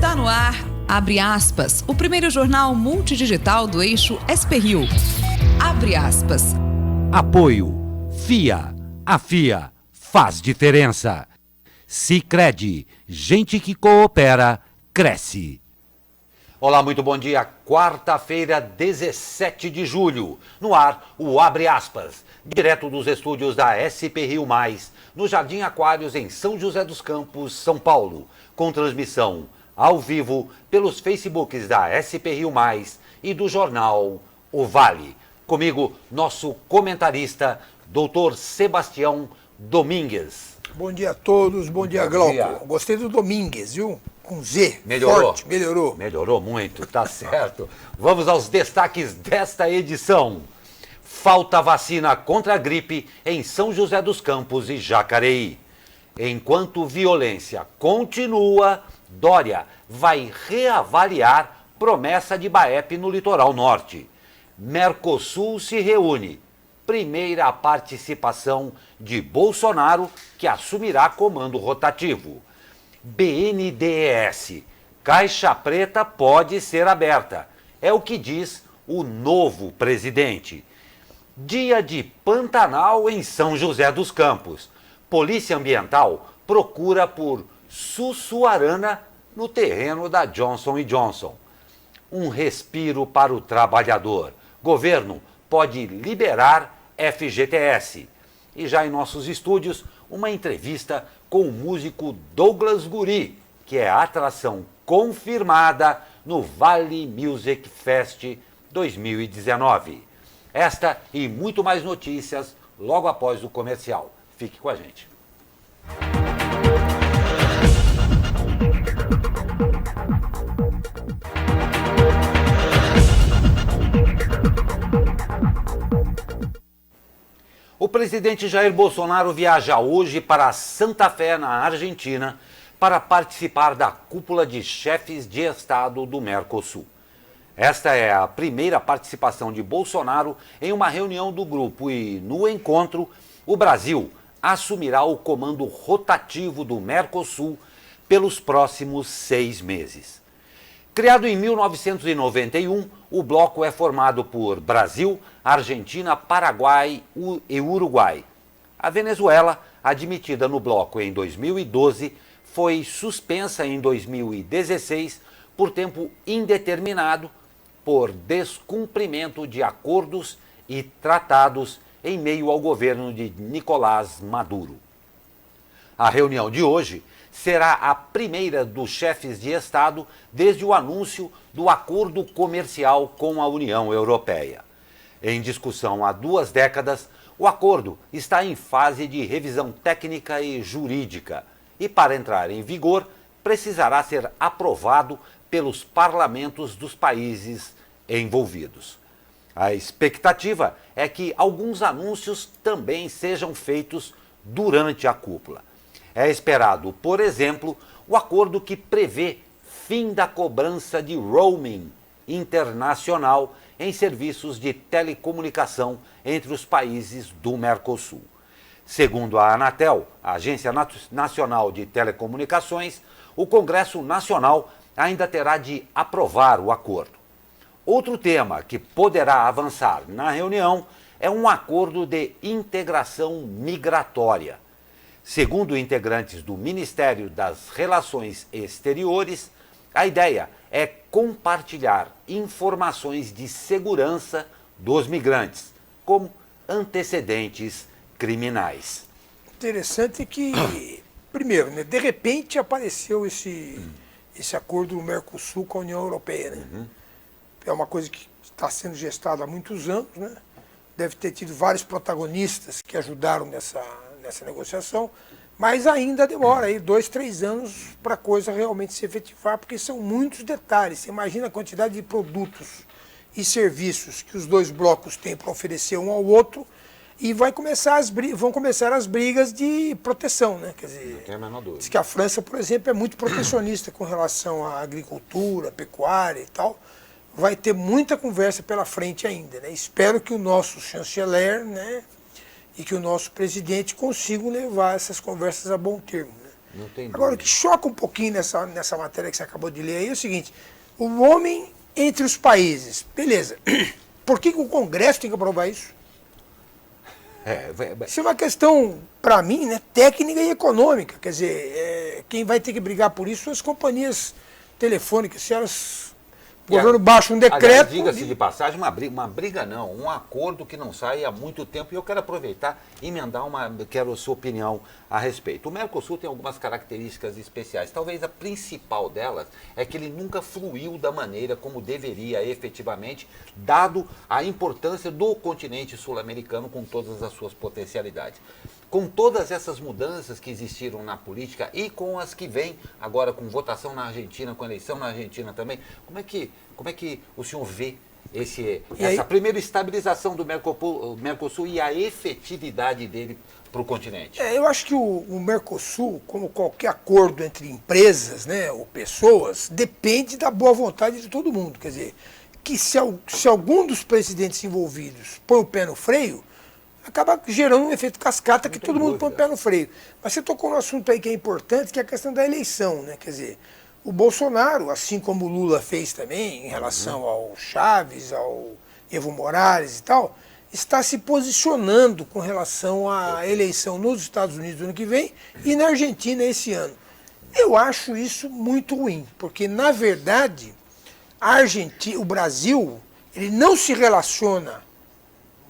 Está no ar, Abre Aspas, o primeiro jornal multidigital do eixo SP-Rio. Abre aspas. Apoio. FIA. A FIA faz diferença. Sicredi. Gente que coopera, cresce. Olá, muito bom dia. Quarta-feira, 17 de julho. No ar, o Abre Aspas. Direto dos estúdios da SP-Rio+, no Jardim Aquários, em São José dos Campos, São Paulo. Com transmissão ao vivo pelos Facebooks da SP-Rio+, e do jornal O Vale. Comigo, nosso comentarista, Dr. Sebastião Domingues. Bom dia a todos, bom dia, Glauco. Gostei do Domingues, viu? Com Z. Melhorou? Forte, melhorou. Melhorou muito, tá certo. Vamos aos destaques desta edição. Falta vacina contra a gripe em São José dos Campos e Jacareí. Enquanto violência continua, Dória vai reavaliar promessa de BAEP no litoral norte. Mercosul se reúne. Primeira participação de Bolsonaro, que assumirá comando rotativo. BNDES. Caixa preta pode ser aberta. É o que diz o novo presidente. Dia de Pantanal em São José dos Campos. Polícia Ambiental procura por sussuarana no terreno da Johnson & Johnson. Um respiro para o trabalhador. Governo pode liberar FGTS. E já em nossos estúdios, uma entrevista com o músico Douglas Guri, que é atração confirmada no Vale Music Fest 2019. Esta e muito mais notícias logo após o comercial. Fique com a gente. O presidente Jair Bolsonaro viaja hoje para Santa Fé, na Argentina, para participar da cúpula de chefes de Estado do Mercosul. Esta é a primeira participação de Bolsonaro em uma reunião do grupo e, no encontro, o Brasil assumirá o comando rotativo do Mercosul pelos próximos 6 meses. Criado em 1991, o bloco é formado por Brasil, Argentina, Paraguai e Uruguai. A Venezuela, admitida no bloco em 2012, foi suspensa em 2016 por tempo indeterminado por descumprimento de acordos e tratados em meio ao governo de Nicolás Maduro. A reunião de hoje será a primeira dos chefes de Estado desde o anúncio do acordo comercial com a União Europeia. Em discussão há 2 décadas, o acordo está em fase de revisão técnica e jurídica e, para entrar em vigor, precisará ser aprovado pelos parlamentos dos países envolvidos. A expectativa é que alguns anúncios também sejam feitos durante a cúpula. É esperado, por exemplo, o acordo que prevê fim da cobrança de roaming internacional em serviços de telecomunicação entre os países do Mercosul. Segundo a Anatel, a Agência Nacional de Telecomunicações, o Congresso Nacional ainda terá de aprovar o acordo. Outro tema que poderá avançar na reunião é um acordo de integração migratória. Segundo integrantes do Ministério das Relações Exteriores, a ideia é compartilhar informações de segurança dos migrantes, como antecedentes criminais. Interessante que, primeiro, né, de repente apareceu esse acordo do Mercosul com a União Europeia. Né? É uma coisa que está sendo gestada há muitos anos, né? Deve ter tido vários protagonistas que ajudaram nessa negociação, mas ainda demora aí 2, 3 anos para a coisa realmente se efetivar, porque são muitos detalhes. Você imagina a quantidade de produtos e serviços que os 2 blocos têm para oferecer um ao outro, e vão começar as brigas de proteção, né? Quer dizer, não tem a menor dúvida. Diz que a França, por exemplo, é muito protecionista com relação à agricultura, pecuária e tal. Vai ter muita conversa pela frente ainda, né? Espero que o nosso chanceler, né, e que o nosso presidente consigam levar essas conversas a bom termo, né? Não tem Agora, o dúvida. que choca um pouquinho nessa matéria que você acabou de ler aí é o seguinte, o homem entre os países, beleza, por que o Congresso tem que aprovar isso? Isso é uma questão, para mim, né, técnica e econômica. Quer dizer, quem vai ter que brigar por isso são as companhias telefônicas. Se elas, o governo baixa um decreto... Diga-se de passagem, uma briga não, um acordo que não sai há muito tempo. E eu quero aproveitar e emendar quero a sua opinião a respeito. O Mercosul tem algumas características especiais. Talvez a principal delas é que ele nunca fluiu da maneira como deveria efetivamente, dado a importância do continente sul-americano com todas as suas potencialidades. Com todas essas mudanças que existiram na política e com as que vêm agora com votação na Argentina, com eleição na Argentina também, como é que o senhor vê essa primeira estabilização do Mercosul e a efetividade dele para o continente? Eu acho que o Mercosul, como qualquer acordo entre empresas, né, ou pessoas, depende da boa vontade de todo mundo. Quer dizer, que se algum dos presidentes envolvidos põe o pé no freio, acaba gerando um efeito cascata que todo mundo põe o pé no freio. Mas você tocou num assunto aí que é importante, que é a questão da eleição, né? Quer dizer, o Bolsonaro, assim como o Lula fez também, em relação ao Chaves, ao Evo Morales e tal, está se posicionando com relação à eleição nos Estados Unidos no ano que vem e na Argentina esse ano. Eu acho isso muito ruim, porque, na verdade, o Brasil, ele não se relaciona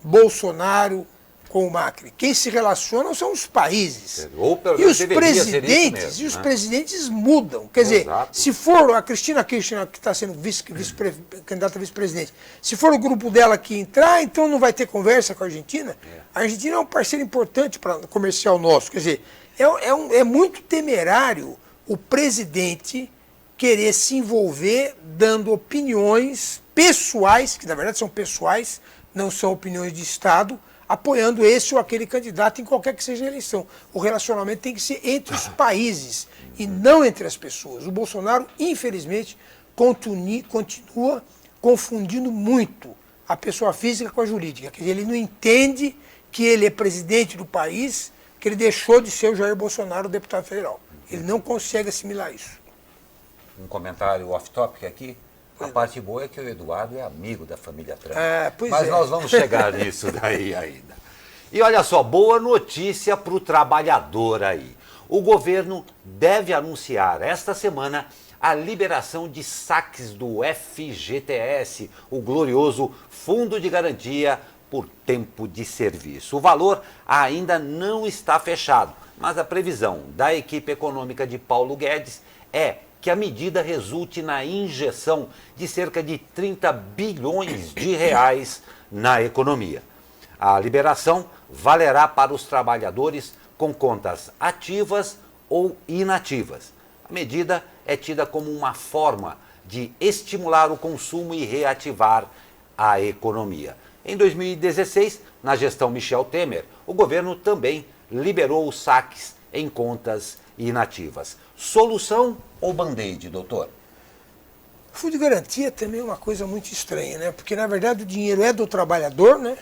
Bolsonaro com o Macri. Quem se relaciona são os países. Ou pelo E os deveria ser isso presidentes, mesmo, e os né? presidentes mudam. Quer dizer, Exato. se for a Cristina Kirchner, que está sendo candidata a vice-presidente, se for o grupo dela que entrar, então não vai ter conversa com a Argentina. A Argentina é um parceiro importante para o comercial nosso. Quer dizer, é muito temerário o presidente querer se envolver dando opiniões pessoais, que na verdade são pessoais, não são opiniões de Estado, apoiando esse ou aquele candidato em qualquer que seja a eleição. O relacionamento tem que ser entre os países e não entre as pessoas. O Bolsonaro, infelizmente, continua confundindo muito a pessoa física com a jurídica. Quer dizer, ele não entende que ele é presidente do país, que ele deixou de ser o Jair Bolsonaro, deputado federal. Ele não consegue assimilar isso. Um comentário off-topic aqui. A parte boa é que o Eduardo é amigo da família Trump. Mas nós vamos chegar nisso daí ainda. E olha só, boa notícia para o trabalhador aí. O governo deve anunciar esta semana a liberação de saques do FGTS, o glorioso Fundo de Garantia por Tempo de Serviço. O valor ainda não está fechado, mas a previsão da equipe econômica de Paulo Guedes é que a medida resulte na injeção de cerca de 30 bilhões de reais na economia. A liberação valerá para os trabalhadores com contas ativas ou inativas. A medida é tida como uma forma de estimular o consumo e reativar a economia. Em 2016, na gestão Michel Temer, o governo também liberou os saques em contas inativas. Solução ou band-aid, doutor? Fundo de garantia também é uma coisa muito estranha, né? Porque, na verdade, o dinheiro é do trabalhador, né?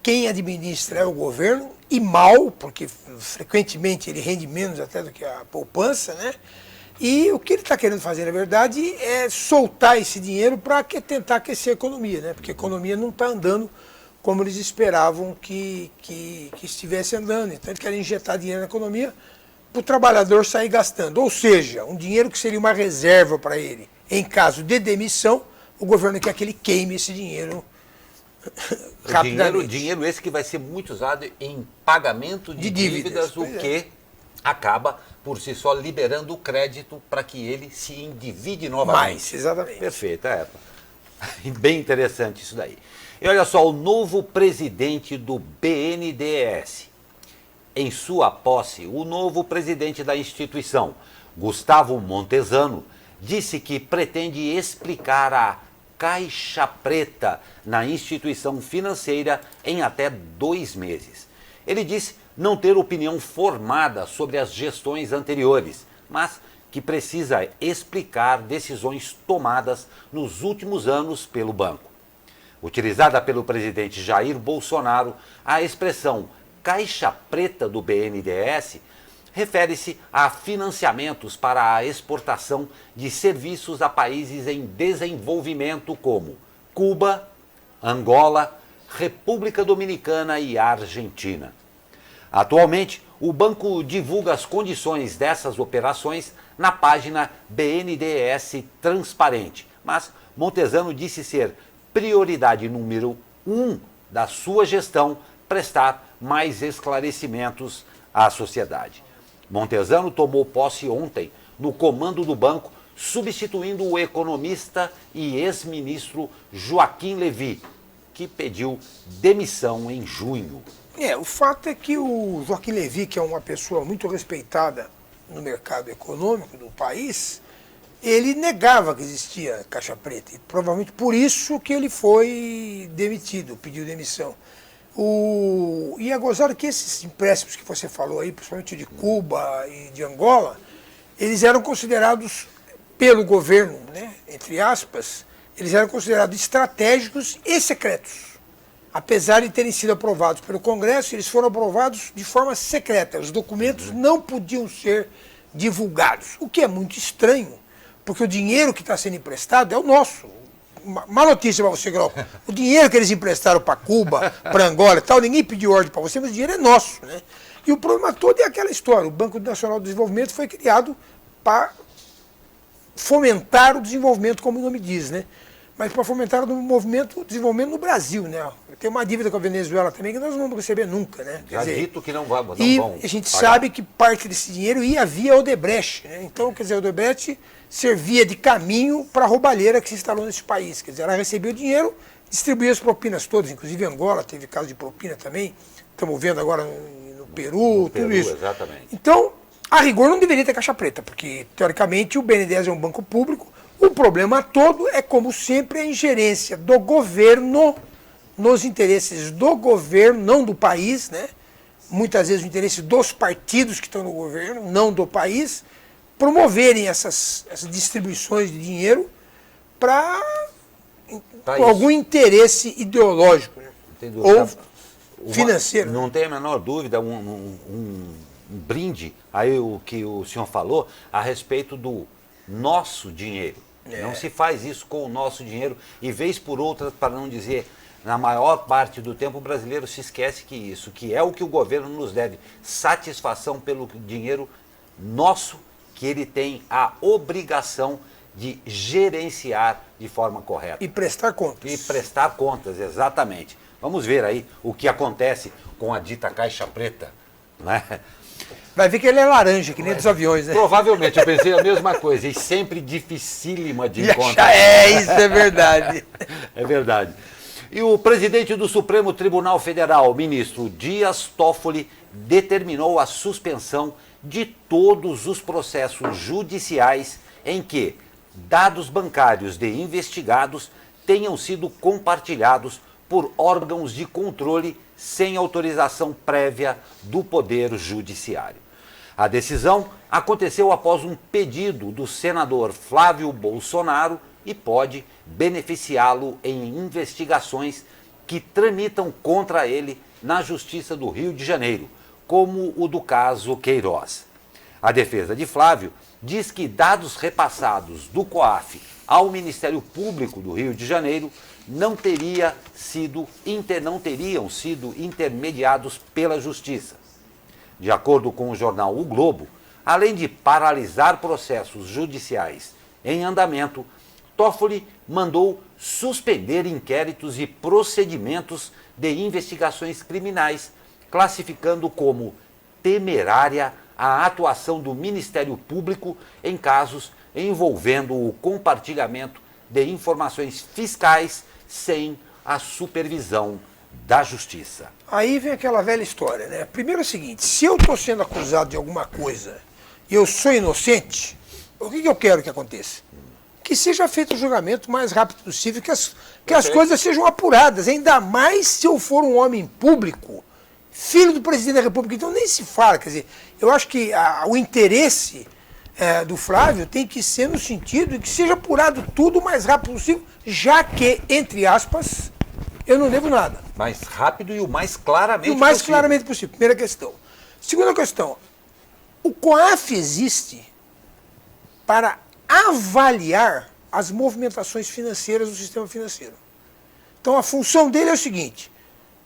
Quem administra é o governo, e mal, porque frequentemente ele rende menos até do que a poupança, né? E o que ele está querendo fazer, na verdade, é soltar esse dinheiro para tentar aquecer a economia, né? Porque a economia não está andando como eles esperavam que estivesse andando. Então, eles querem injetar dinheiro na economia para o trabalhador sair gastando. Ou seja, um dinheiro que seria uma reserva para ele. Em caso de demissão, o governo quer que ele queime esse dinheiro rapidamente. Dinheiro esse que vai ser muito usado em pagamento de dívidas, o que acaba, por si só, liberando o crédito para que ele se endivide novamente. Exatamente. Perfeito, bem interessante isso daí. E olha só, o novo presidente do BNDES. Em sua posse, o novo presidente da instituição, Gustavo Montesano, disse que pretende explicar a caixa preta na instituição financeira em até 2 meses. Ele disse não ter opinião formada sobre as gestões anteriores, mas que precisa explicar decisões tomadas nos últimos anos pelo banco. Utilizada pelo presidente Jair Bolsonaro, a expressão caixa preta do BNDES refere-se a financiamentos para a exportação de serviços a países em desenvolvimento como Cuba, Angola, República Dominicana e Argentina. Atualmente, o banco divulga as condições dessas operações na página BNDES Transparente, mas Montesano disse ser prioridade número 1 da sua gestão prestar mais esclarecimentos à sociedade. Montesano tomou posse ontem no comando do banco, substituindo o economista e ex-ministro Joaquim Levy, que pediu demissão em junho. O fato é que o Joaquim Levy, que é uma pessoa muito respeitada no mercado econômico do país, ele negava que existia caixa preta. E provavelmente por isso que ele foi demitido, pediu demissão. E é gozado que esses empréstimos que você falou aí, principalmente de Cuba e de Angola, eles eram considerados pelo governo, né, entre aspas, eles eram considerados estratégicos e secretos. Apesar de terem sido aprovados pelo Congresso, eles foram aprovados de forma secreta. Os documentos não podiam ser divulgados, o que é muito estranho, porque o dinheiro que está sendo emprestado é o nosso. Má notícia para você, Grau. O dinheiro que eles emprestaram para Cuba, para Angola e tal, ninguém pediu ordem para você, mas o dinheiro é nosso, né? E o problema todo é aquela história. O Banco Nacional do Desenvolvimento foi criado para fomentar o desenvolvimento, como o nome diz, né? Mas para fomentar o desenvolvimento no Brasil, né? Tem uma dívida com a Venezuela também que nós não vamos receber nunca, né? Já dito que não vão. E a gente sabe que parte desse dinheiro ia via Odebrecht, né? Então, quer dizer, a Odebrecht servia de caminho para a roubalheira que se instalou nesse país. Quer dizer, ela recebia o dinheiro, distribuía as propinas todas, inclusive Angola teve caso de propina também, estamos vendo agora no Peru, tudo isso. Exatamente. Então, a rigor não deveria ter caixa preta, porque, teoricamente, o BNDES é um banco público. O problema todo é, como sempre, a ingerência do governo nos interesses do governo, não do país, né? Muitas vezes o interesse dos partidos que estão no governo, não do país, promoverem essas distribuições de dinheiro para algum interesse ideológico, né? Ou financeiro. Não tem a menor dúvida, um brinde aí o que o senhor falou a respeito do nosso dinheiro. Não se faz isso com o nosso dinheiro e vez por outra, para não dizer, na maior parte do tempo o brasileiro se esquece que é o que o governo nos deve, satisfação pelo dinheiro nosso, que ele tem a obrigação de gerenciar de forma correta. E prestar contas. E prestar contas, exatamente. Vamos ver aí o que acontece com a dita caixa preta, né? Vai ver que ele é laranja, que nem dos aviões, né? Provavelmente, eu pensei a mesma coisa. E sempre dificílima de encontrar. Isso é verdade. É verdade. E o presidente do Supremo Tribunal Federal, ministro Dias Toffoli, determinou a suspensão de todos os processos judiciais em que dados bancários de investigados tenham sido compartilhados por órgãos de controle sem autorização prévia do Poder Judiciário. A decisão aconteceu após um pedido do senador Flávio Bolsonaro e pode beneficiá-lo em investigações que tramitam contra ele na Justiça do Rio de Janeiro, como o do caso Queiroz. A defesa de Flávio diz que dados repassados do COAF ao Ministério Público do Rio de Janeiro não teriam sido intermediados pela Justiça. De acordo com o jornal O Globo, além de paralisar processos judiciais em andamento, Toffoli mandou suspender inquéritos e procedimentos de investigações criminais, classificando como temerária a atuação do Ministério Público em casos envolvendo o compartilhamento de informações fiscais sem a supervisão da Justiça. Aí vem aquela velha história, né? Primeiro é o seguinte, se eu estou sendo acusado de alguma coisa e eu sou inocente, o que eu quero que aconteça? Que seja feito o julgamento o mais rápido possível, que as coisas sejam apuradas, ainda mais se eu for um homem público, filho do presidente da República. Então nem se fala, quer dizer, eu acho que o interesse do Flávio tem que ser no sentido de que seja apurado tudo o mais rápido possível, já que, entre aspas, eu não devo nada. Mais rápido e o mais claramente possível. E o mais claramente possível, primeira questão. Segunda questão, O COAF existe para avaliar as movimentações financeiras do sistema financeiro. Então a função dele é o seguinte: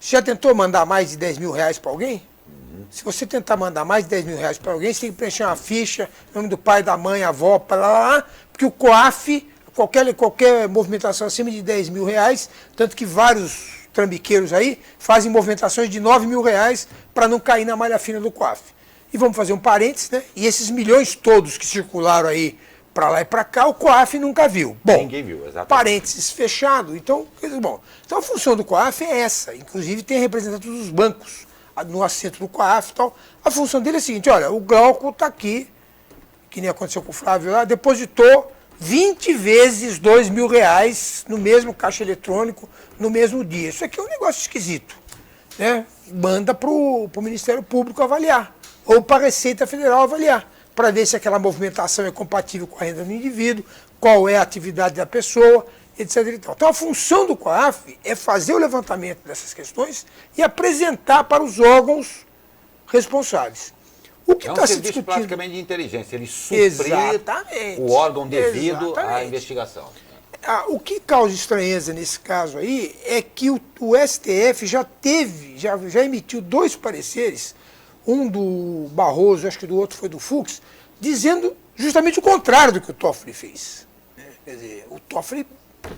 você já tentou mandar mais de 10 mil reais para alguém? Se você tentar mandar mais de 10 mil reais para alguém, você tem que preencher uma ficha, nome do pai, da mãe, avó, para lá, porque o COAF, qualquer movimentação acima de 10 mil reais, tanto que vários trambiqueiros aí fazem movimentações de 9 mil reais para não cair na malha fina do COAF. E vamos fazer um parênteses, né? E esses milhões todos que circularam aí para lá e para cá, o COAF nunca viu. Bom, ninguém viu, exatamente. Parênteses fechado. Então, bom, então a função do COAF é essa. Inclusive tem representantes dos bancos no assento do COAF e tal. A função dele é a seguinte: olha, o Glauco está aqui, que nem aconteceu com o Flávio lá, depositou 20 vezes 2 mil reais no mesmo caixa eletrônico, no mesmo dia. Isso aqui é um negócio esquisito, né? Manda para o Ministério Público avaliar, ou para a Receita Federal avaliar, para ver se aquela movimentação é compatível com a renda do indivíduo, qual é a atividade da pessoa, etc. Então a função do COAF é fazer o levantamento dessas questões e apresentar para os órgãos responsáveis. O que é um está se serviço discutindo praticamente de inteligência, ele suprir o órgão devido à investigação. O que causa estranheza nesse caso aí é que o STF já emitiu 2 pareceres, um do Barroso, acho que do outro foi do Fux, dizendo justamente o contrário do que o Toffoli fez. Quer dizer, o Toffoli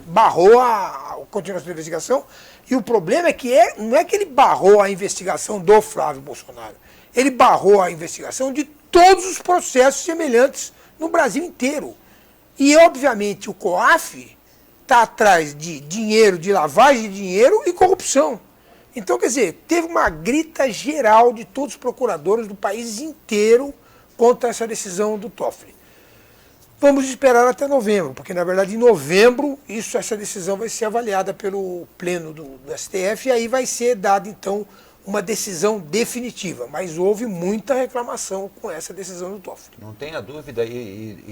barrou a continuação da investigação, e o problema é que não é que ele barrou a investigação do Flávio Bolsonaro, ele barrou a investigação de todos os processos semelhantes no Brasil inteiro. E, obviamente, o COAF está atrás de dinheiro, de lavagem de dinheiro e corrupção. Então, quer dizer, teve uma grita geral de todos os procuradores do país inteiro contra essa decisão do Toffoli. Vamos esperar até novembro, porque, na verdade, em novembro, essa decisão vai ser avaliada pelo Pleno do STF, e aí vai ser dada, então, uma decisão definitiva. Mas houve muita reclamação com essa decisão do Toffoli. Não tenha dúvida,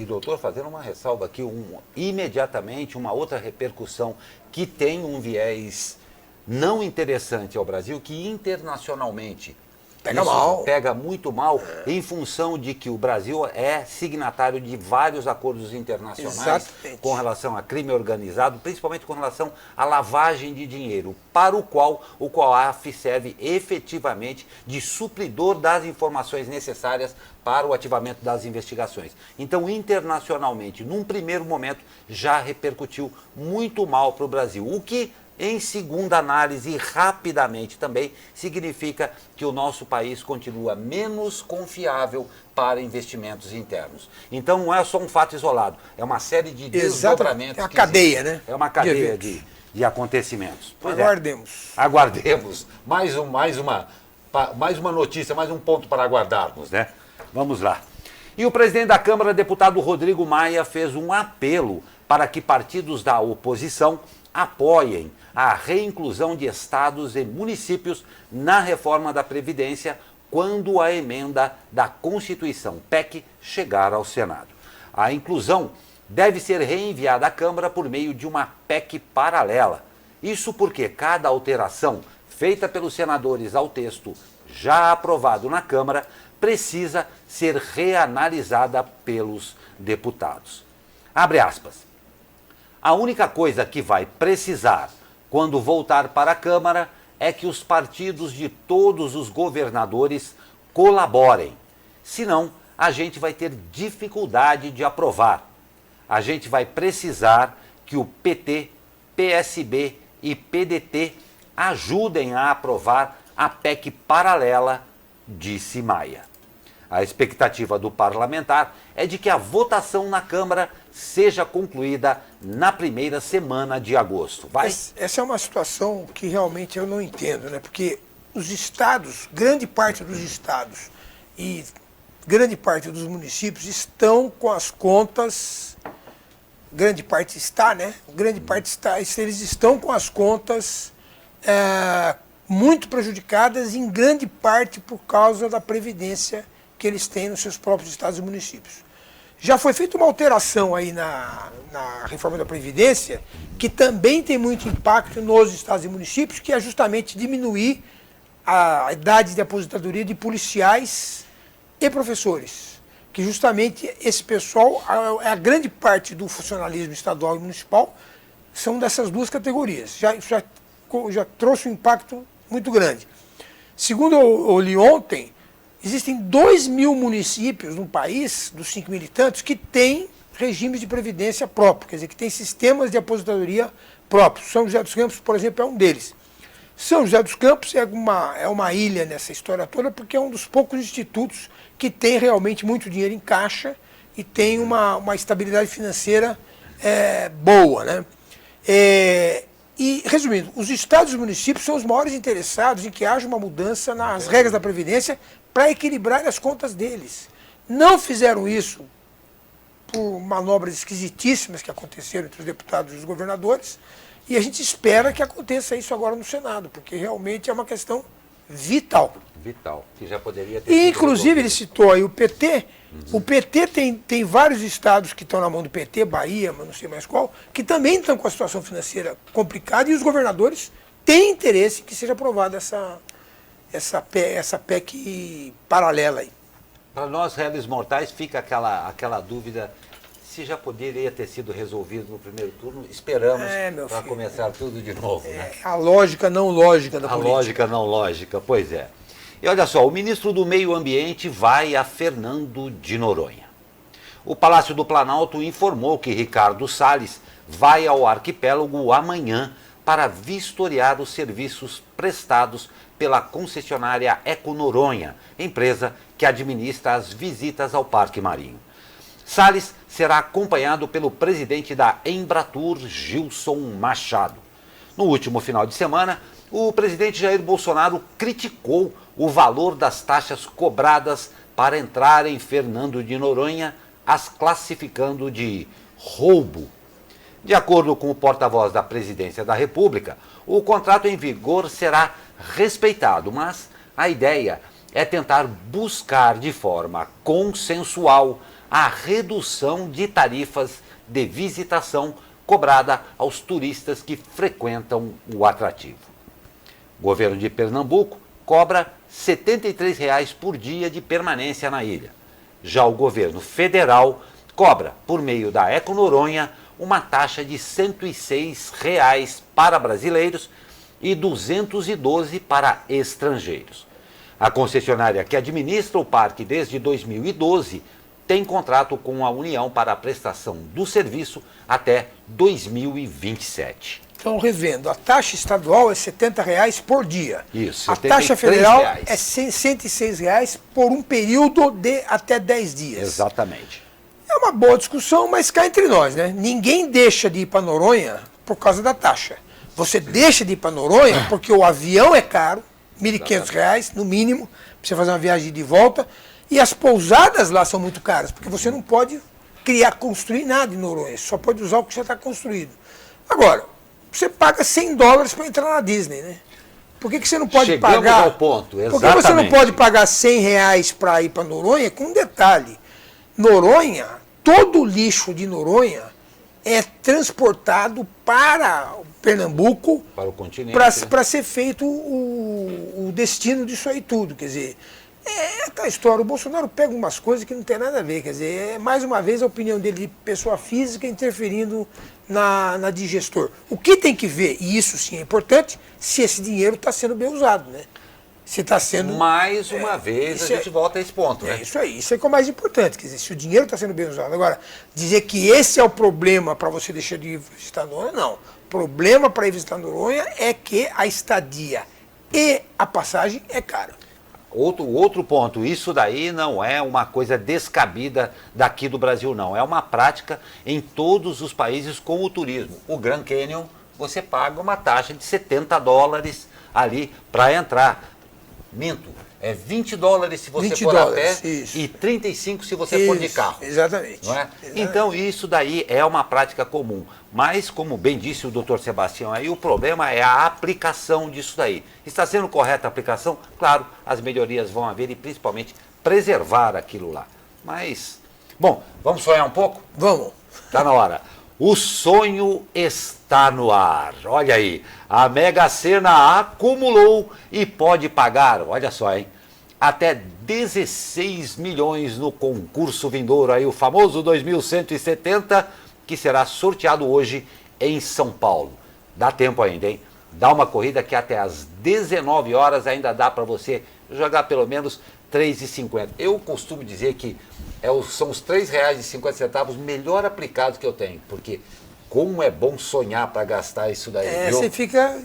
doutor, fazendo uma ressalva aqui, imediatamente uma outra repercussão que tem um viés não interessante ao Brasil, que internacionalmente pega muito mal, em função de que o Brasil é signatário de vários acordos internacionais com relação a crime organizado, principalmente com relação à lavagem de dinheiro, para o qual o COAF serve efetivamente de supridor das informações necessárias para o ativamento das investigações. Então, internacionalmente, num primeiro momento, já repercutiu muito mal para o Brasil, o que, em segunda análise, rapidamente também, significa que o nosso país continua menos confiável para investimentos internos. Então não é só um fato isolado, é uma série de desdobramentos. É uma cadeia, né? É uma cadeia de acontecimentos. Aguardemos. Aguardemos. Mais uma notícia, mais um ponto para aguardarmos, né? Vamos lá. E o presidente da Câmara, deputado Rodrigo Maia, fez um apelo para que partidos da oposição apoiem a reinclusão de estados e municípios na reforma da Previdência quando a emenda da Constituição, PEC, chegar ao Senado. A inclusão deve ser reenviada à Câmara por meio de uma PEC paralela. Isso porque cada alteração feita pelos senadores ao texto já aprovado na Câmara precisa ser reanalisada pelos deputados. Abre aspas. A única coisa que vai precisar quando voltar para a Câmara é que os partidos de todos os governadores colaborem. Senão, a gente vai ter dificuldade de aprovar. A gente vai precisar que o PT, PSB e PDT ajudem a aprovar a PEC paralela, disse Maia. A expectativa do parlamentar é de que a votação na Câmara seja concluída na primeira semana de agosto. Essa é uma situação que realmente eu não entendo, né? Porque os estados, grande parte dos estados e grande parte dos municípios estão com as contas, grande parte está, né? Grande parte está, eles estão com as contas muito prejudicadas, em grande parte por causa da previdência que eles têm nos seus próprios estados e municípios. Já foi feita uma alteração aí na reforma da Previdência, que também tem muito impacto nos estados e municípios, que é justamente diminuir a idade de aposentadoria de policiais e professores, que justamente esse pessoal, a grande parte do funcionalismo estadual e municipal, são dessas duas categorias. Já trouxe um impacto muito grande. Segundo eu li ontem, existem 2.000 municípios no país, dos 5.000 e tantos, que têm regimes de previdência próprio, quer dizer, que têm sistemas de aposentadoria próprios. São José dos Campos, por exemplo, é um deles. São José dos Campos é uma ilha nessa história toda, porque é um dos poucos institutos que tem realmente muito dinheiro em caixa e tem uma estabilidade financeira boa, né? E, resumindo, os estados e os municípios são os maiores interessados em que haja uma mudança nas regras da Previdência para equilibrar as contas deles. Não fizeram isso por manobras esquisitíssimas que aconteceram entre os deputados e os governadores, e a gente espera que aconteça isso agora no Senado, porque realmente é uma questão vital. Vital, que já poderia ter E, inclusive, ele citou aí o PT. O PT tem vários estados que estão na mão do PT, Bahia, mas não sei mais qual, que também estão com a situação financeira complicada, e os governadores têm interesse que seja aprovada essa PEC paralela aí. Para nós, réis mortais, fica aquela dúvida se já poderia ter sido resolvido no primeiro turno. Esperamos para começar tudo de novo. Né? A lógica não lógica da política. A lógica não lógica, pois é. E olha só, o ministro do Meio Ambiente vai a Fernando de Noronha. O Palácio do Planalto informou que Ricardo Salles vai ao arquipélago amanhã para vistoriar os serviços prestados pela concessionária Econoronha, empresa que administra as visitas ao Parque Marinho. Salles será acompanhado pelo presidente da Embratur, Gilson Machado. No último final de semana, o presidente Jair Bolsonaro criticou o valor das taxas cobradas para entrar em Fernando de Noronha, as classificando de roubo. De acordo com o porta-voz da Presidência da República, o contrato em vigor será respeitado, mas a ideia é tentar buscar de forma consensual a redução de tarifas de visitação cobrada aos turistas que frequentam o atrativo. O governo de Pernambuco cobra R$ 73 por dia de permanência na ilha. Já o governo federal cobra, por meio da Econoronha, uma taxa de R$ 106 para brasileiros e R$ 212 para estrangeiros. A concessionária que administra o parque desde 2012 tem contrato com a União para a prestação do serviço até 2027. Então, revendo, a taxa estadual é R$ 70 por dia. Isso, a taxa federal é R$ 106 por um período de até 10 dias. Exatamente. É uma boa discussão, mas cá entre nós, né? Ninguém deixa de ir para Noronha por causa da taxa. Você deixa de ir para Noronha porque o avião é caro, R$ 1.500 no mínimo, para você fazer uma viagem de volta, e as pousadas lá são muito caras, porque você não pode construir nada em Noronha, só pode usar o que já está construído. Agora, você paga $100 para entrar na Disney, né? Por que você não pode pagar? Ao ponto, exatamente. Por que você não pode pagar R$ 100 para ir para Noronha? Com um detalhe: Noronha, todo o lixo de Noronha é transportado para Pernambuco, para o continente, para ser feito o destino disso aí tudo. Quer dizer, é aquela história, o Bolsonaro pega umas coisas que não tem nada a ver, quer dizer, é mais uma vez a opinião dele de pessoa física interferindo na de gestor. O que tem que ver, e isso sim é importante, se esse dinheiro está sendo bem usado, né? Se está sendo... Mais uma vez a gente volta a esse ponto, né? Isso aí, isso é que é o mais importante, quer dizer, se o dinheiro está sendo bem usado. Agora, dizer que esse é o problema para você deixar de visitar Noronha, não. O problema para ir visitar Noronha é que a estadia e a passagem é cara. Outro ponto, isso daí não é uma coisa descabida daqui do Brasil, não. É uma prática em todos os países com o turismo. O Grand Canyon, você paga uma taxa de $70 ali para entrar. Minto, é $20 se você for a pé e 35 se você for de carro. Exatamente. Não é? Exatamente. Então isso daí é uma prática comum. Mas, como bem disse o doutor Sebastião aí, o problema é a aplicação disso daí. Está sendo correta a aplicação? Claro, as melhorias vão haver e principalmente preservar aquilo lá. Mas, bom, vamos sonhar um pouco? Vamos. Está na hora. O sonho está no ar. Olha aí, a Mega Sena acumulou e pode pagar, olha só, hein? até 16 milhões no concurso vindouro, aí o famoso 2170, que será sorteado hoje em São Paulo. Dá tempo ainda, hein? Dá uma corrida que até às 19 horas ainda dá para você jogar pelo menos R$ 3,50. Eu costumo dizer que são os R$ 3,50 melhor aplicados que eu tenho, porque como é bom sonhar para gastar isso daí. Você fica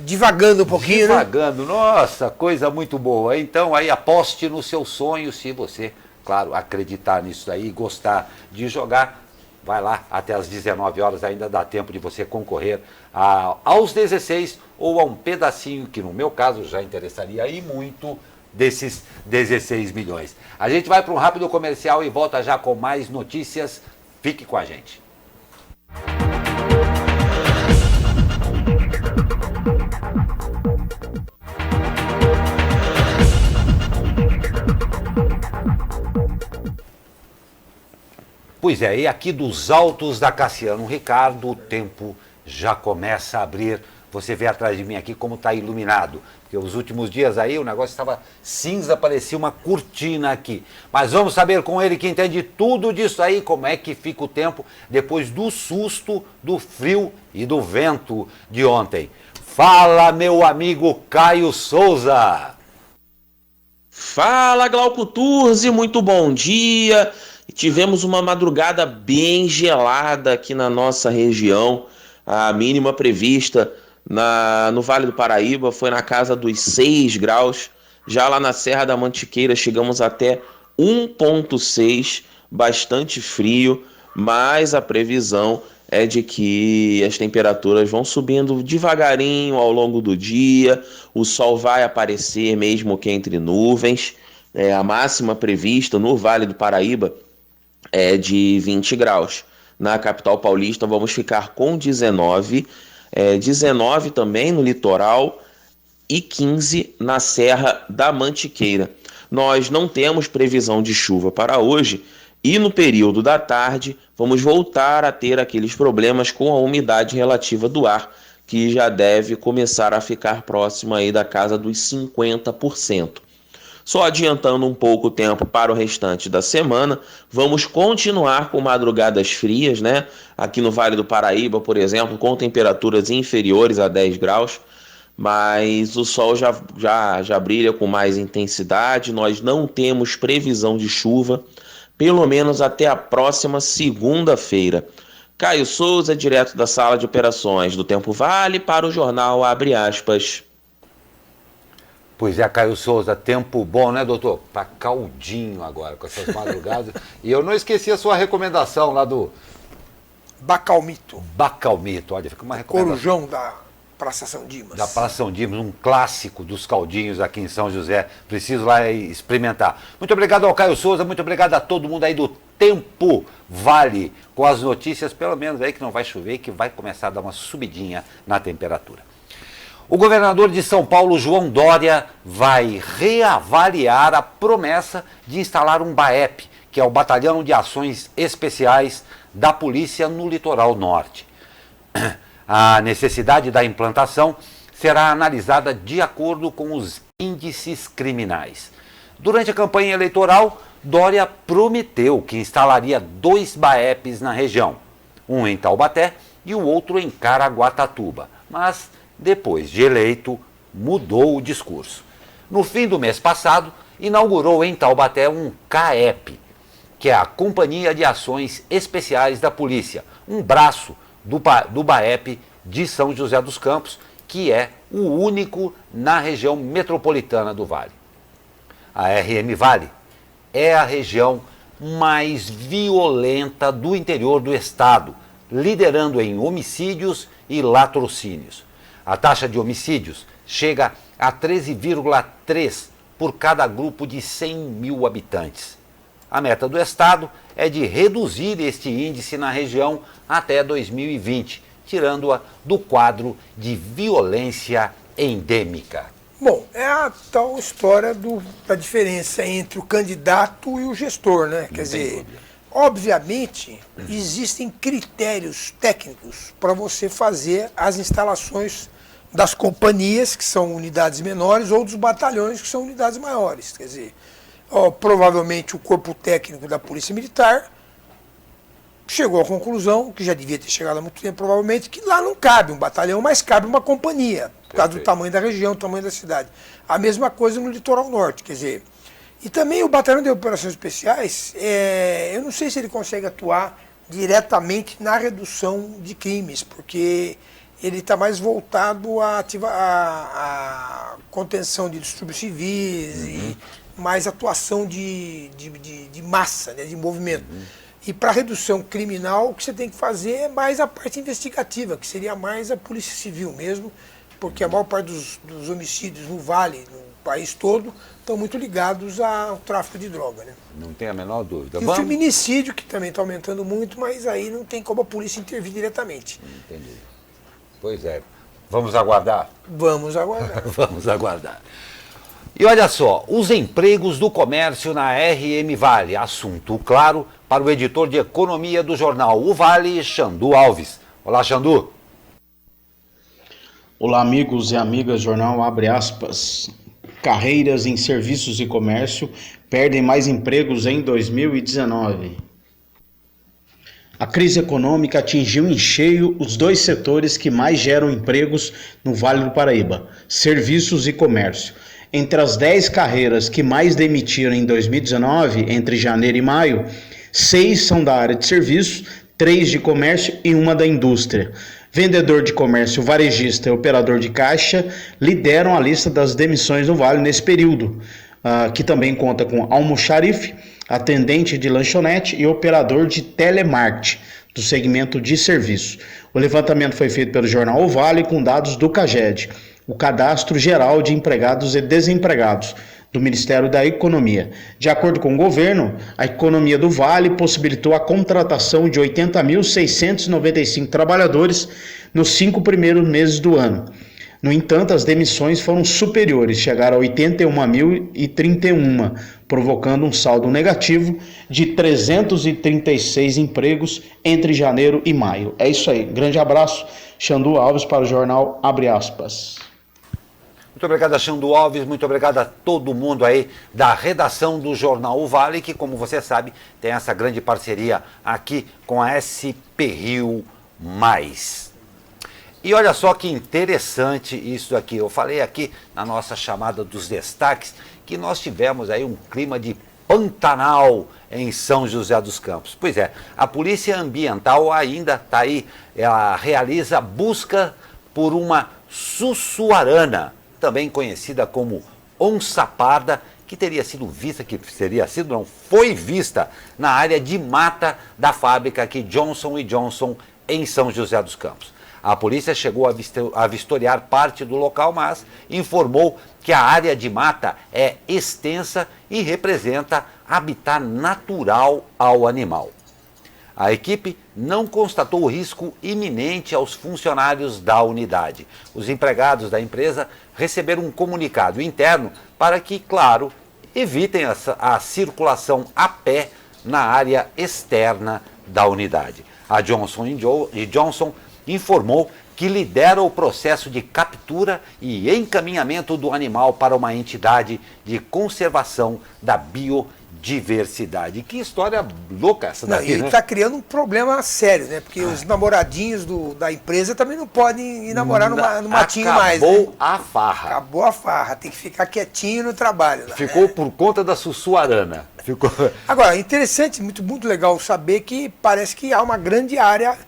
divagando um pouquinho, divagando, né? Nossa, coisa muito boa. Então aí aposte no seu sonho, se você, claro, acreditar nisso daí e gostar de jogar. Vai lá, até às 19 horas ainda dá tempo de você concorrer aos 16 ou a um pedacinho, que no meu caso já interessaria aí muito, desses 16 milhões. A gente vai para um rápido comercial e volta já com mais notícias. Fique com a gente. Pois é, e aqui dos altos da Cassiano Ricardo, o tempo já começa a abrir. Você vê atrás de mim aqui como está iluminado. Porque os últimos dias aí o negócio estava cinza, parecia uma cortina aqui. Mas vamos saber com ele que entende tudo disso aí, como é que fica o tempo depois do susto, do frio e do vento de ontem. Fala, meu amigo Caio Souza! Fala, Glauco Turzi, muito bom dia! Tivemos uma madrugada bem gelada aqui na nossa região. A mínima prevista no Vale do Paraíba foi na casa dos 6 graus. Já lá na Serra da Mantiqueira chegamos até 1,6, bastante frio, mas a previsão é de que as temperaturas vão subindo devagarinho ao longo do dia. O sol vai aparecer mesmo que entre nuvens. A máxima prevista no Vale do Paraíba é de 20 graus. Na capital paulista vamos ficar com 19, 19 também no litoral e 15 na Serra da Mantiqueira. Nós não temos previsão de chuva para hoje e no período da tarde vamos voltar a ter aqueles problemas com a umidade relativa do ar, que já deve começar a ficar próxima aí da casa dos 50%. Só adiantando um pouco o tempo para o restante da semana, vamos continuar com madrugadas frias, né? Aqui no Vale do Paraíba, por exemplo, com temperaturas inferiores a 10 graus, mas o sol já brilha com mais intensidade. Nós não temos previsão de chuva, pelo menos até a próxima segunda-feira. Caio Souza, direto da sala de operações do Tempo Vale, para o jornal Abre Aspas. Pois é, Caio Souza, tempo bom, né, doutor? Tá caldinho agora com essas madrugadas. E eu não esqueci a sua recomendação lá do Bacalmito. Bacalmito, olha, fica uma recomendação. Corujão da Praça São Dimas. Da Praça São Dimas, um clássico dos caldinhos aqui em São José. Preciso lá experimentar. Muito obrigado ao Caio Souza, muito obrigado a todo mundo aí do Tempo Vale, com as notícias, pelo menos aí que não vai chover e que vai começar a dar uma subidinha na temperatura. O governador de São Paulo, João Dória, vai reavaliar a promessa de instalar um BAEP, que é o Batalhão de Ações Especiais da Polícia no Litoral Norte. A necessidade da implantação será analisada de acordo com os índices criminais. Durante a campanha eleitoral, Dória prometeu que instalaria 2 BAEPs na região, um em Taubaté e o outro em Caraguatatuba, mas depois de eleito, mudou o discurso. No fim do mês passado, inaugurou em Taubaté um CAEP, que é a Companhia de Ações Especiais da Polícia, um braço do BAEP de São José dos Campos, que é o único na região metropolitana do Vale. A RM Vale é a região mais violenta do interior do estado, liderando em homicídios e latrocínios. A taxa de homicídios chega a 13,3 por cada grupo de 100 mil habitantes. A meta do Estado é de reduzir este índice na região até 2020, tirando-a do quadro de violência endêmica. Bom, é a tal história da diferença entre o candidato e o gestor, né? Quer dizer, obviamente, existem critérios técnicos para você fazer as instalações das companhias, que são unidades menores, ou dos batalhões, que são unidades maiores. Quer dizer, provavelmente o corpo técnico da Polícia Militar chegou à conclusão, que já devia ter chegado há muito tempo, provavelmente, que lá não cabe um batalhão, mas cabe uma companhia, por causa do tamanho da região, do tamanho da cidade. A mesma coisa no litoral norte, quer dizer. E também o Batalhão de Operações Especiais, eu não sei se ele consegue atuar diretamente na redução de crimes, porque ele está mais voltado à contenção de distúrbios civis e mais atuação de massa, né, de movimento. E para redução criminal, o que você tem que fazer é mais a parte investigativa, que seria mais a Polícia Civil mesmo, porque a maior parte dos homicídios no Vale, no país todo, estão muito ligados ao tráfico de droga, né? Não tem a menor dúvida. E o feminicídio, que também está aumentando muito, mas aí não tem como a polícia intervir diretamente. Entendi. Pois é. Vamos aguardar? Vamos aguardar. Vamos aguardar. E olha só, os empregos do comércio na RM Vale. Assunto claro para o editor de economia do jornal O Vale, Xandu Alves. Olá, Xandu. Olá, amigos e amigas, jornal abre aspas. Carreiras em serviços e comércio perdem mais empregos em 2019. A crise econômica atingiu em cheio os dois setores que mais geram empregos no Vale do Paraíba, serviços e comércio. Entre as 10 carreiras que mais demitiram em 2019, entre janeiro e maio, 6 são da área de serviços, 3 de comércio e 1 da indústria. Vendedor de comércio, varejista e operador de caixa lideram a lista das demissões no Vale nesse período, que também conta com almoxarife, atendente de lanchonete e operador de telemarketing, do segmento de serviço. O levantamento foi feito pelo jornal O Vale com dados do CAGED, o Cadastro Geral de Empregados e Desempregados, do Ministério da Economia. De acordo com o governo, a economia do Vale possibilitou a contratação de 80.695 trabalhadores nos 5 primeiros meses do ano. No entanto, as demissões foram superiores, chegaram a 81.031, provocando um saldo negativo de 336 empregos entre janeiro e maio. É isso aí. Grande abraço. Xandu Alves para o jornal Abre Aspas. Muito obrigado a Xandu Alves, muito obrigado a todo mundo aí da redação do Jornal O Vale, que, como você sabe, tem essa grande parceria aqui com a SP Rio Mais. E olha só que interessante isso aqui. Eu falei aqui na nossa chamada dos destaques que nós tivemos aí um clima de Pantanal em São José dos Campos. Pois é, a Polícia Ambiental ainda está aí, ela realiza busca por uma sussuarana, também conhecida como onça parda, que foi vista na área de mata da fábrica aqui Johnson & Johnson em São José dos Campos. A polícia chegou a vistoriar parte do local, mas informou que a área de mata é extensa e representa habitat natural ao animal. A equipe não constatou risco iminente aos funcionários da unidade. Os empregados da empresa receberam um comunicado interno para que, claro, evitem a circulação a pé na área externa da unidade. A Johnson & Johnson informou que lidera o processo de captura e encaminhamento do animal para uma entidade de conservação da biodiversidade. Que história louca essa daqui, né? E está criando um problema sério, né? Porque os namoradinhos da empresa também não podem ir namorar no matinho mais. Acabou a farra. Acabou a farra. Tem que ficar quietinho no trabalho. Né? Ficou por conta da sussuarana. Ficou... Agora, interessante, muito legal saber que parece que há uma grande área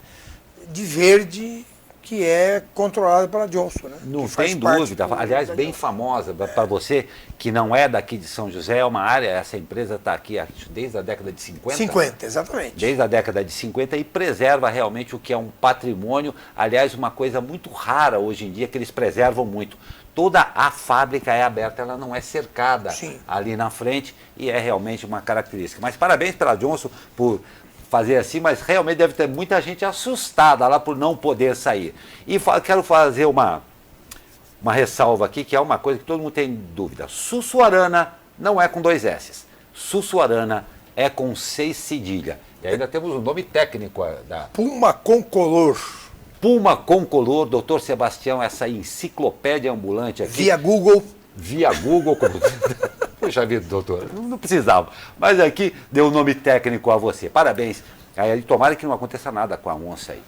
de verde que é controlada pela Johnson, né? Não tem dúvida. Aliás, bem famosa para você que não é daqui de São José, é uma área, essa empresa está aqui desde a década de 50. 50, exatamente. Desde a década de 50 e preserva realmente o que é um patrimônio, aliás, uma coisa muito rara hoje em dia, que eles preservam muito. Toda a fábrica é aberta, ela não é cercada. Sim. Ali na frente e é realmente uma característica. Mas parabéns pela Johnson por fazer assim, mas realmente deve ter muita gente assustada lá por não poder sair. E quero fazer uma ressalva aqui, que é uma coisa que todo mundo tem dúvida. Sussuarana não é com 2 S. Sussuarana é com 6 cedilha. E ainda temos o nome técnico da... Puma concolor. espuma concolor, doutor Sebastião, essa enciclopédia ambulante aqui. Via Google. Via Google. Puxa vida, doutor, não precisava. Mas aqui deu o nome técnico a você. Parabéns. Aí, tomara que não aconteça nada com a onça aí.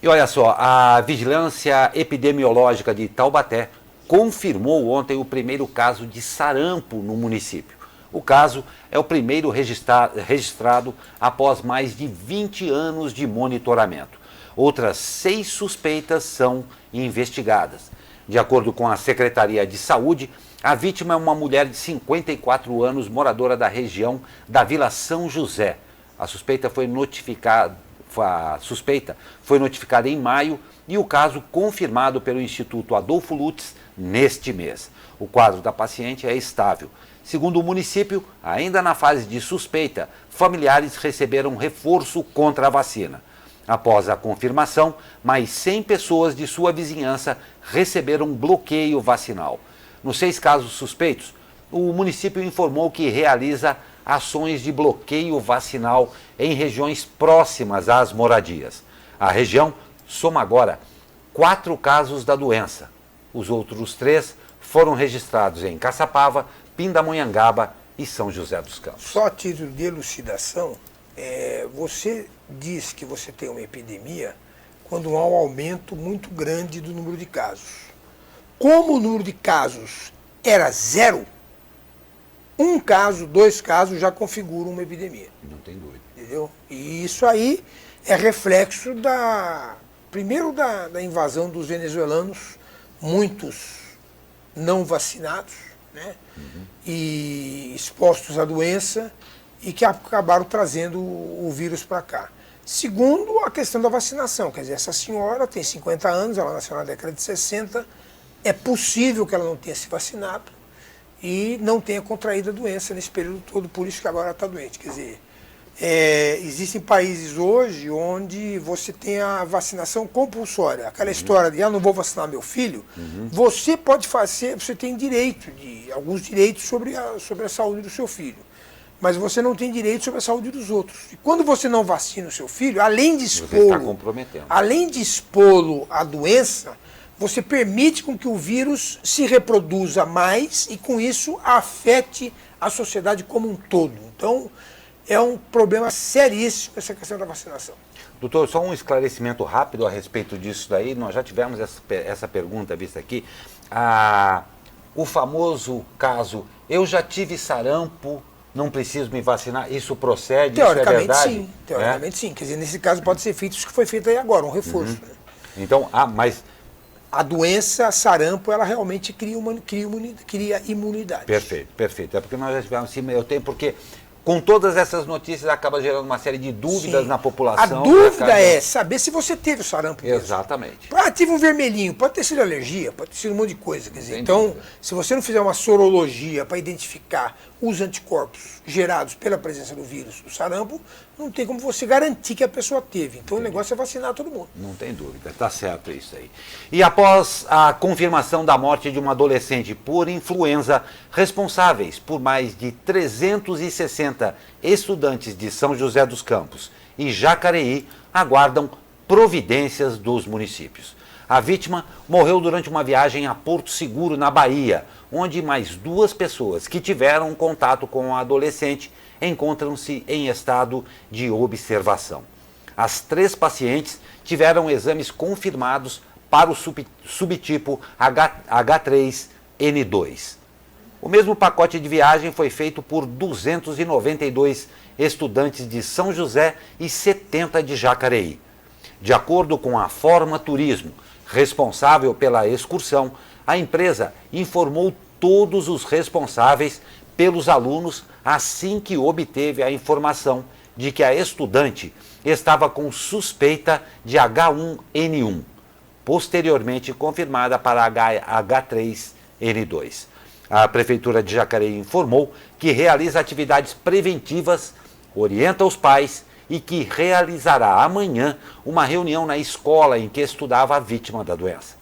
E olha só, a Vigilância Epidemiológica de Taubaté confirmou ontem o primeiro caso de sarampo no município. O caso é o primeiro registrado após mais de 20 anos de monitoramento. Outras 6 suspeitas são investigadas. De acordo com a Secretaria de Saúde, a vítima é uma mulher de 54 anos, moradora da região da Vila São José. A suspeita foi notificada em maio e o caso confirmado pelo Instituto Adolfo Lutz neste mês. O quadro da paciente é estável. Segundo o município, ainda na fase de suspeita, familiares receberam reforço contra a vacina. Após a confirmação, mais 100 pessoas de sua vizinhança receberam bloqueio vacinal. Nos 6 casos suspeitos, o município informou que realiza ações de bloqueio vacinal em regiões próximas às moradias. A região soma agora 4 casos da doença. Os outros 3 foram registrados em Caçapava, Pindamonhangaba e São José dos Campos. Só a título de elucidação, você diz que você tem uma epidemia quando há um aumento muito grande do número de casos. Como o número de casos era 0, 1 caso, 2 casos já configuram uma epidemia. Não tem dúvida. Entendeu? E isso aí é reflexo primeiro da invasão dos venezuelanos, muitos não vacinados, né? E expostos à doença e que acabaram trazendo o vírus para cá. Segundo, a questão da vacinação. Quer dizer, essa senhora tem 50 anos, ela nasceu na década de 60, é possível que ela não tenha se vacinado e não tenha contraído a doença nesse período todo, por isso que agora ela está doente. Quer dizer, existem países hoje onde você tem a vacinação compulsória. Aquela história de, não vou vacinar meu filho, você pode fazer, você tem alguns direitos sobre a saúde do seu filho. Mas você não tem direito sobre a saúde dos outros. E quando você não vacina o seu filho, além de expô-lo à doença, você permite com que o vírus se reproduza mais e com isso afete a sociedade como um todo. Então, é um problema seríssimo essa questão da vacinação. Doutor, só um esclarecimento rápido a respeito disso daí. Nós já tivemos essa pergunta vista aqui. O famoso caso, eu já tive sarampo, não preciso me vacinar, isso procede, teoricamente, isso é verdade? Sim, teoricamente sim. Quer dizer, nesse caso pode ser feito isso que foi feito aí agora, um reforço. Né? Então, mas... A doença sarampo, ela realmente cria imunidade. Perfeito, perfeito. É porque nós já tivemos esse meio tempo, porque com todas essas notícias acaba gerando uma série de dúvidas na população. A dúvida é saber se você teve o sarampo mesmo. Exatamente. Tive um vermelhinho, pode ter sido alergia, pode ter sido um monte de coisa. Quer dizer, então, se você não fizer uma sorologia para identificar os anticorpos gerados pela presença do vírus do sarampo, não tem como você garantir que a pessoa teve. Então, o negócio é vacinar todo mundo. Não tem dúvida, está certo isso aí. E após a confirmação da morte de uma adolescente por influenza, responsáveis por mais de 360 estudantes de São José dos Campos e Jacareí aguardam providências dos municípios. A vítima morreu durante uma viagem a Porto Seguro, na Bahia, onde mais 2 pessoas que tiveram contato com a adolescente encontram-se em estado de observação. As 3 pacientes tiveram exames confirmados para o subtipo H3N2. O mesmo pacote de viagem foi feito por 292 estudantes de São José e 70 de Jacareí. De acordo com a Forma Turismo, responsável pela excursão, a empresa informou todos os responsáveis pelos alunos assim que obteve a informação de que a estudante estava com suspeita de H1N1, posteriormente confirmada para H3N2. A Prefeitura de Jacareí informou que realiza atividades preventivas, orienta os pais e que realizará amanhã uma reunião na escola em que estudava a vítima da doença.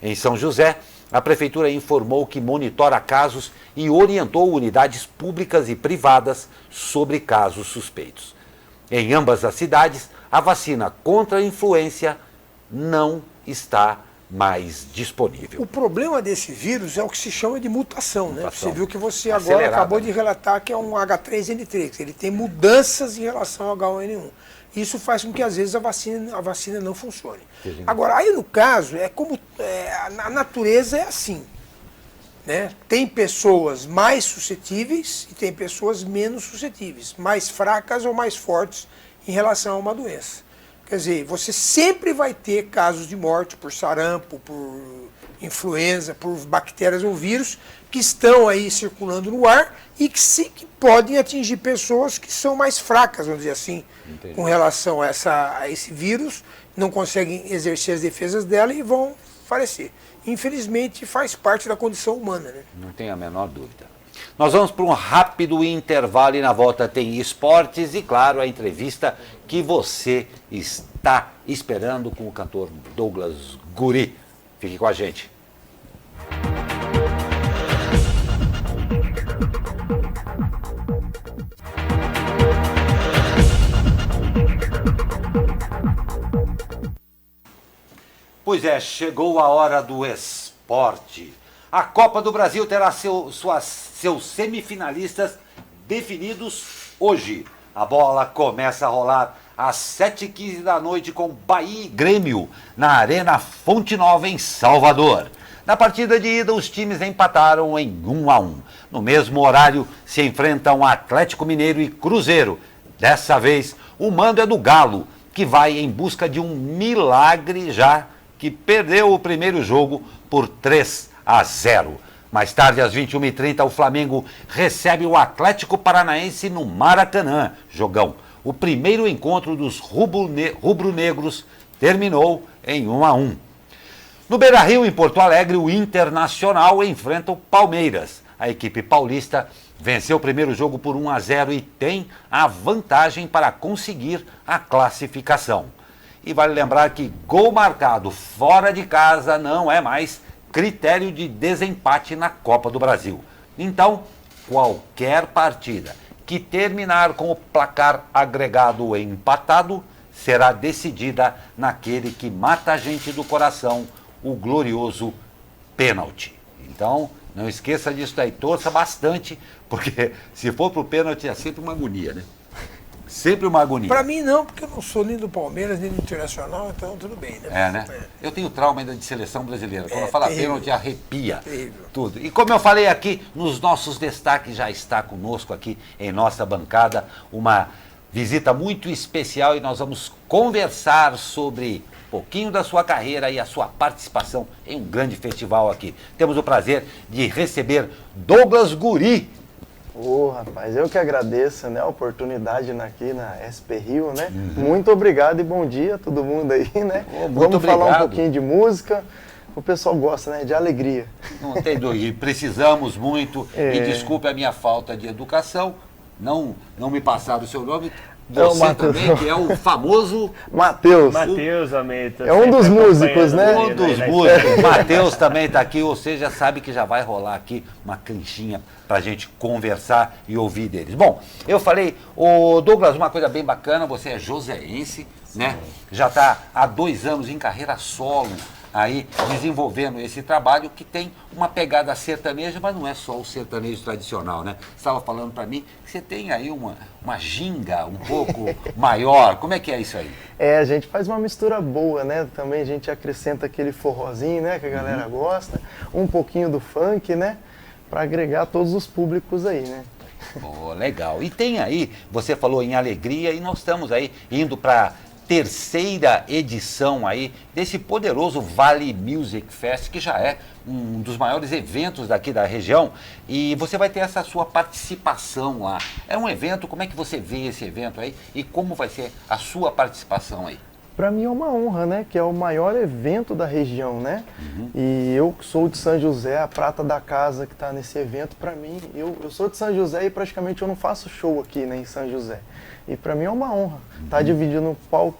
Em São José, a Prefeitura informou que monitora casos e orientou unidades públicas e privadas sobre casos suspeitos. Em ambas as cidades, a vacina contra a influenza não está mais disponível. O problema desse vírus é o que se chama de mutação, né? Mutação. Você viu que você Acelerada, agora acabou né? de relatar que é um H3N3, ele tem mudanças em relação ao H1N1. Isso faz com que às vezes a vacina não funcione. Entendi. Agora, aí no caso, é como a natureza é assim, né? Tem pessoas mais suscetíveis e tem pessoas menos suscetíveis, mais fracas ou mais fortes em relação a uma doença. Quer dizer, você sempre vai ter casos de morte por sarampo, por influenza, por bactérias ou vírus que estão aí circulando no ar e que podem atingir pessoas que são mais fracas, vamos dizer assim, Entendi. com relação a esse vírus, não conseguem exercer as defesas dela e vão falecer. Infelizmente, faz parte da condição humana, né? Não tem a menor dúvida. Nós vamos para um rápido intervalo e na volta tem esportes e, claro, a entrevista que você está esperando com o cantor Douglas Guri. Fique com a gente. Pois é, chegou a hora do esporte. A Copa do Brasil terá seus semifinalistas definidos hoje. A bola começa a rolar às 7h15 da noite com Bahia e Grêmio na Arena Fonte Nova, em Salvador. Na partida de ida, os times empataram em 1-1. No mesmo horário, se enfrentam Atlético Mineiro e Cruzeiro. Dessa vez, o mando é do Galo, que vai em busca de um milagre, já que perdeu o primeiro jogo por 3-0. Mais tarde, às 21h30, o Flamengo recebe o Atlético Paranaense no Maracanã. Jogão. O primeiro encontro dos rubro-negros terminou em 1-1. No Beira-Rio, em Porto Alegre, o Internacional enfrenta o Palmeiras. A equipe paulista venceu o primeiro jogo por 1-0 e tem a vantagem para conseguir a classificação. E vale lembrar que gol marcado fora de casa não é mais critério de desempate na Copa do Brasil. Então, qualquer partida que terminar com o placar agregado empatado será decidida naquele que mata a gente do coração, o glorioso pênalti. Então, não esqueça disso daí, torça bastante, porque se for pro pênalti é sempre uma agonia, né? Sempre uma agonia. Para mim não, porque eu não sou nem do Palmeiras, nem do Internacional, então tudo bem, né? É, né? Eu tenho trauma ainda de seleção brasileira. Quando eu falo pênalti, arrepia terrível. tudo. E como eu falei aqui, nos nossos destaques já está conosco aqui em nossa bancada uma visita muito especial e nós vamos conversar sobre um pouquinho da sua carreira e a sua participação em um grande festival aqui. Temos o prazer de receber Douglas Guri. Rapaz, eu que agradeço, né, a oportunidade aqui na SP Rio, né? Muito obrigado e bom dia a todo mundo aí, né? Vamos falar um pouquinho de música. O pessoal gosta, né, de alegria. Não tem dúvida, precisamos muito. E desculpe a minha falta de educação, não me passaram o seu nome. Você também, que é o famoso Matheus. Matheus, Amém. É um dos músicos, né? Um dos músicos. Matheus também está aqui, ou seja, sabe que já vai rolar aqui uma canchinha para a gente conversar e ouvir deles. Bom, eu falei, ô Douglas, uma coisa bem bacana, você é joseense, né? Já está há 2 anos em carreira solo, aí desenvolvendo esse trabalho que tem uma pegada sertaneja, mas não é só o sertanejo tradicional, né? Você estava falando para mim que você tem aí uma ginga um pouco maior. Como é que é isso aí? A gente faz uma mistura boa, né? Também a gente acrescenta aquele forrozinho, né? Que a galera gosta, um pouquinho do funk, né? Para agregar todos os públicos aí, né? Legal. E tem aí, você falou em alegria e nós estamos aí indo para 3ª edição aí desse poderoso Vale Music Fest, que já é um dos maiores eventos daqui da região, e você vai ter essa sua participação lá. É um evento, como é que você vê esse evento aí e como vai ser a sua participação aí? Para mim é uma honra, né? Que é o maior evento da região, né? E eu que sou de São José, a prata da casa que está nesse evento, para mim, eu sou de São José e praticamente eu não faço show aqui, né, em São José. E para mim é uma honra estar dividindo o palco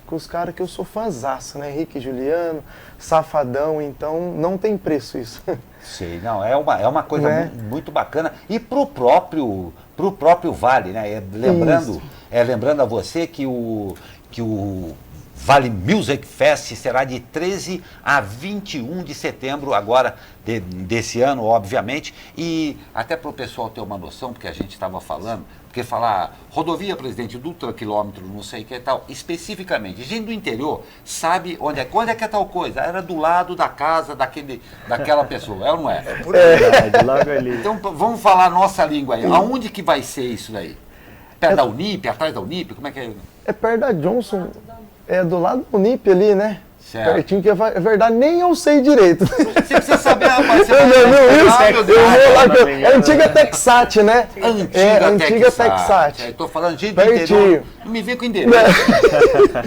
com os caras que eu sou fãzaço, né? Henrique e Juliano, Safadão, então não tem preço isso. Sei, não, é uma coisa muito bacana. E pro próprio Vale, né? Lembrando a você que o Vale Music Fest será de 13 a 21 de setembro, agora desse ano, obviamente. E até para o pessoal ter uma noção, porque a gente estava falando, porque falar rodovia Presidente Dutra, quilômetro, não sei o que e tal, especificamente, gente do interior sabe onde é que é tal coisa. Era do lado da casa daquela pessoa, é ou não é? Logo ali. Então vamos falar a nossa língua aí. Aonde que vai ser isso daí? Perto da Unip, atrás da Unip? Como é que é? É perto da Johnson, é do lado do Unip ali, né? Certo. Pertinho, que é verdade, nem eu sei direito. Você precisa saber, rapaz. Você Eu vou lá, é a antiga né? Texat, né? Antiga Texat. Estou falando de gente do Pertinho. interior. Não me vem com endereço.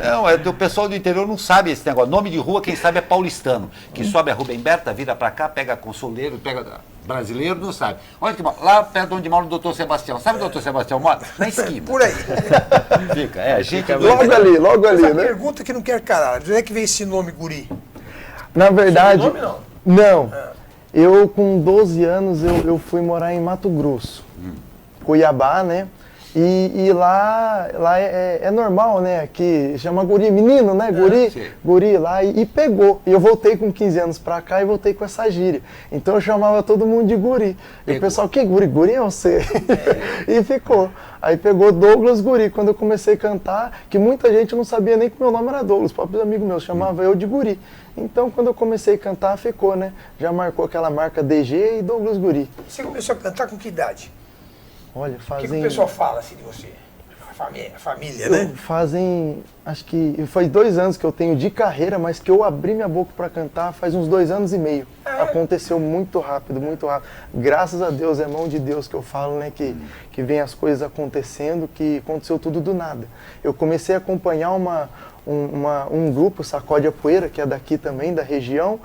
Não, o pessoal do interior não sabe esse negócio. Nome de rua, quem sabe é paulistano. Que sobe a Rubem Berta, vira pra cá, pega Consoleiro, pega brasileiro, não sabe. Onde que mora? Lá perto de onde mora o doutor Sebastião. Sabe o doutor Sebastião mora? Na esquina. Por aí. Fica, gente. Logo ali, Essa né? pergunta que não quer calar. De onde é que veio esse nome guri? Na verdade, Sobrenome, não. Eu com 12 anos eu fui morar em Mato Grosso, Cuiabá, né? E lá é normal, né? Aqui chama guri, menino, né? Guri lá e pegou. E eu voltei com 15 anos pra cá e voltei com essa gíria. Então eu chamava todo mundo de guri. E o pessoal, que guri? Guri é você. E ficou. Aí pegou Douglas Guri. Quando eu comecei a cantar, que muita gente não sabia nem que meu nome era Douglas. Próprios amigos meus chamavam eu de Guri. Então quando eu comecei a cantar, ficou, né? Já marcou aquela marca DG e Douglas Guri. Você começou a cantar com que idade? Olha, O fazem... que o pessoal fala assim de você? A família, né? Fazem, acho que foi 2 anos que eu tenho de carreira, mas que eu abri minha boca para cantar faz uns 2 anos e meio. Aconteceu muito rápido, muito rápido. Graças a Deus, é mão de Deus que eu falo, né? Que vem as coisas acontecendo, que aconteceu tudo do nada. Eu comecei a acompanhar um grupo, Sacode a Poeira, que é daqui também, da região.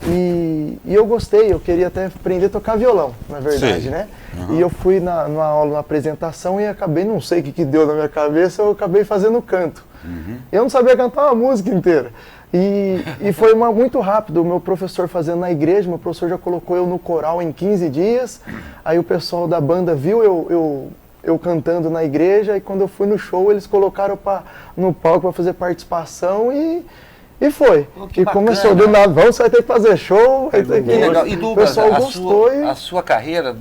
E eu gostei, eu queria até aprender a tocar violão, na verdade, Sim. né? E eu fui numa aula, numa apresentação e acabei, não sei o que deu na minha cabeça, eu acabei fazendo canto. Eu não sabia cantar uma música inteira. E foi muito rápido, o meu professor fazendo na igreja, meu professor já colocou eu no coral em 15 dias, aí o pessoal da banda viu eu cantando na igreja, e quando eu fui no show, eles colocaram no palco para fazer participação e foi. Que e bacana. Começou do nada, você vai ter que fazer show, vai ter que... Que legal. E o Douglas, pessoal gostou a sua carreira,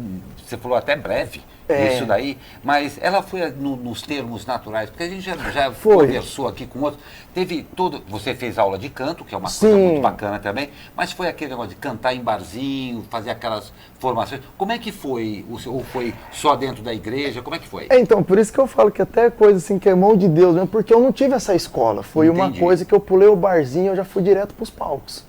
você falou até breve, isso daí, mas ela foi nos termos naturais, porque a gente já conversou aqui com outros, você fez aula de canto, que é uma coisa muito bacana também, mas foi aquele negócio de cantar em barzinho, fazer aquelas formações, como é que foi? Ou foi só dentro da igreja, como é que foi? Então, por isso que eu falo que até coisa assim que é mão de Deus, né? Porque eu não tive essa escola, foi uma coisa que eu pulei o barzinho, eu já fui direto para os palcos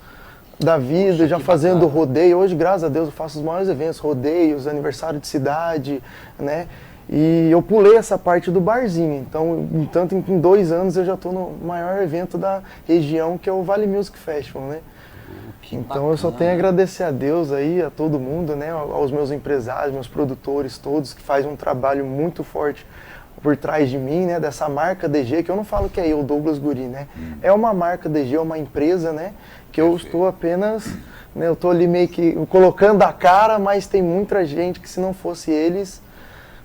da vida. Poxa, já fazendo bacana. Rodeio. Hoje, graças a Deus, eu faço os maiores eventos, rodeios, aniversário de cidade, né? E eu pulei essa parte do barzinho. Então, tanto em 2 anos eu já estou no maior evento da região, que é o Vale Music Festival, né? Então bacana. Eu só tenho a agradecer a Deus aí, a todo mundo, né? Aos meus empresários, meus produtores, todos que fazem um trabalho muito forte por trás de mim, né? Dessa marca DG, que eu não falo que é eu, Douglas Guri, né? É uma marca DG, é uma empresa, né? Que eu estou apenas, né? Eu estou ali meio que colocando a cara, mas tem muita gente que se não fosse eles,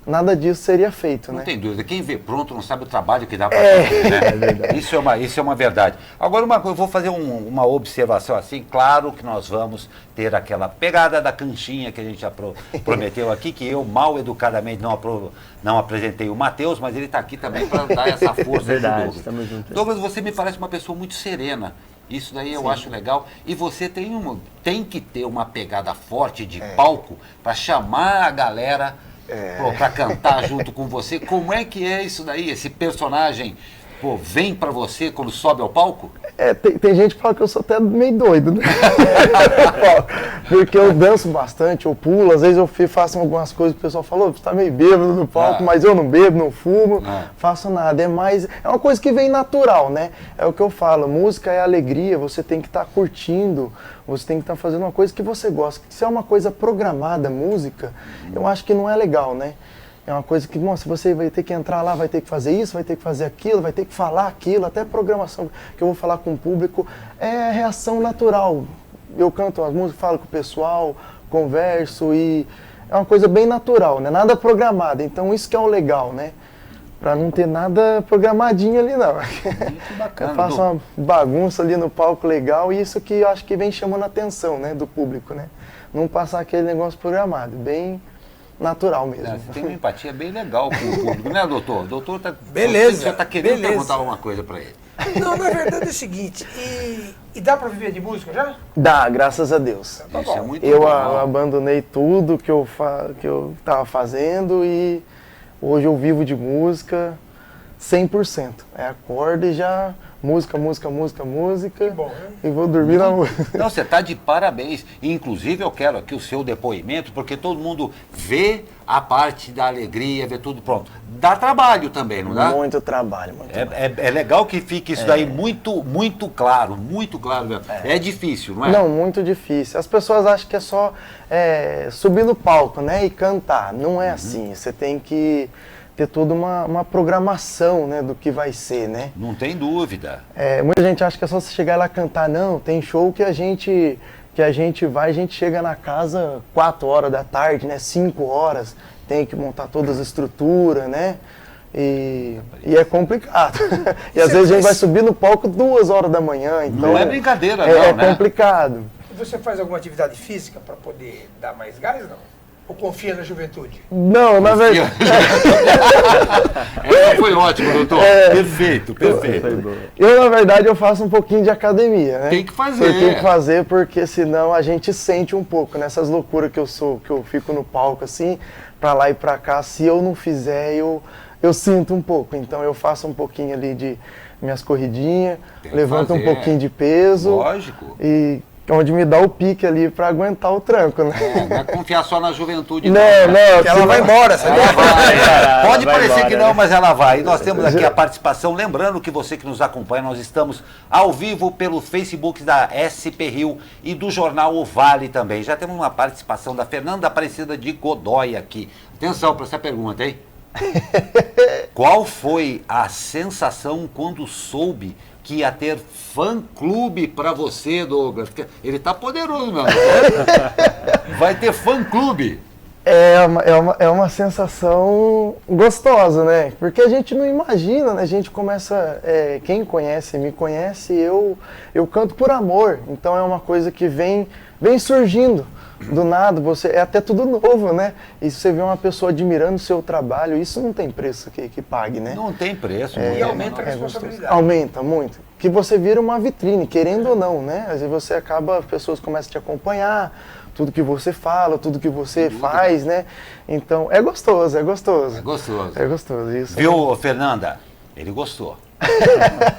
nada disso seria feito, né? Não tem dúvida. Quem vê pronto não sabe o trabalho que dá para fazer, né? É verdade. Isso é uma verdade. Agora, eu vou fazer uma observação assim. Claro que nós vamos ter aquela pegada da canchinha que a gente já prometeu aqui, que eu mal educadamente não apresentei o Matheus, mas ele está aqui também para dar essa força. Verdade, Douglas. Douglas, você me parece uma pessoa muito serena. Isso daí eu acho legal. E você tem que ter uma pegada forte de palco para chamar a galera para cantar junto com você. Como é que é isso daí? Esse personagem vem para você quando sobe ao palco? Tem gente que fala que eu sou até meio doido, né? Porque eu danço bastante, eu pulo, às vezes eu faço algumas coisas que o pessoal falou, você tá meio bêbado no palco, mas eu não bebo, não fumo, faço nada. É uma coisa que vem natural, né? É o que eu falo, música é alegria, você tem que estar curtindo, você tem que estar fazendo uma coisa que você gosta. Se é uma coisa programada, música, eu acho que não é legal, né? É uma coisa que, nossa, você vai ter que entrar lá, vai ter que fazer isso, vai ter que fazer aquilo, vai ter que falar aquilo, até programação que eu vou falar com o público, é reação natural. Eu canto as músicas, falo com o pessoal, converso e é uma coisa bem natural, né? Nada programado, então isso que é o legal, né? Pra não ter nada programadinho ali, não. Muito bacana. Eu faço uma bagunça ali no palco legal e isso que eu acho que vem chamando a atenção, né, do público, né? Não passar aquele negócio programado, bem natural mesmo. Você tem uma empatia bem legal com o público, né, doutor? O doutor Beleza, já está querendo beleza. perguntar uma coisa para ele. Não, na verdade é o seguinte, e dá para viver de música já? Dá, graças a Deus. Tá Isso é bom. muito Eu bom. abandonei tudo que eu tava fazendo e hoje eu vivo de música 100%. É acordo e já música, bom, né? e vou dormir na música. Não, você está de parabéns. Inclusive, eu quero aqui o seu depoimento, porque todo mundo vê a parte da alegria, vê tudo pronto. Dá trabalho também, não dá? Muito trabalho, muito trabalho. É legal que fique isso daí muito claro mesmo. É difícil, não é? Não, muito difícil. As pessoas acham que é só subir no palco, né, e cantar. Não é assim. Você tem que ter toda uma programação, né, do que vai ser, né? Não tem dúvida. Muita gente acha que é só você chegar lá e cantar. Não, tem show que a gente vai, a gente chega na casa 4 horas da tarde, né, 5 horas, tem que montar todas as estruturas, né? E é complicado. E às vezes a gente vai subir no palco 2 horas da manhã. Então Não é brincadeira, é né? complicado. Você faz alguma atividade física para poder dar mais gás, não? Ou confia na juventude? Não, na verdade. Essa foi ótima, doutor. Perfeito. Eu, na verdade, eu faço um pouquinho de academia, né? Tem que fazer. Tem que fazer porque senão a gente sente um pouco nessas loucuras que eu fico no palco assim, pra lá e pra cá. Se eu não fizer, eu sinto um pouco. Então eu faço um pouquinho ali de minhas corridinhas, levanto um pouquinho de peso. Lógico. E onde me dá o pique ali pra aguentar o tranco, né? Não é confiar só na juventude. Não, Que ela vai embora, sabe? Ela vai. Pode vai parecer embora, que não, né? mas ela vai. E nós temos aqui a participação. Lembrando que você que nos acompanha, nós estamos ao vivo pelo Facebook da SP Rio e do jornal O Vale também. Já temos uma participação da Fernanda Aparecida de Godoy aqui. Atenção para essa pergunta, hein? Qual foi a sensação quando soube que ia ter fã-clube para você, Douglas? Ele tá poderoso, meu amigo. Vai ter fã-clube. É uma sensação gostosa, né? Porque a gente não imagina, né? A gente começa, quem conhece, me conhece, eu canto por amor. Então é uma coisa que vem surgindo do nada, é até tudo novo, né? E você vê uma pessoa admirando o seu trabalho, isso não tem preço que pague, né? Não tem preço. E não aumenta a tem. responsabilidade. Aumenta muito. Que você vira uma vitrine, querendo ou não, né? Às vezes você acaba, as pessoas começam a te acompanhar, tudo que você fala, tudo que você faz, né? Então, é gostoso. É gostoso. É gostoso, isso. Viu, Fernanda? Ele gostou.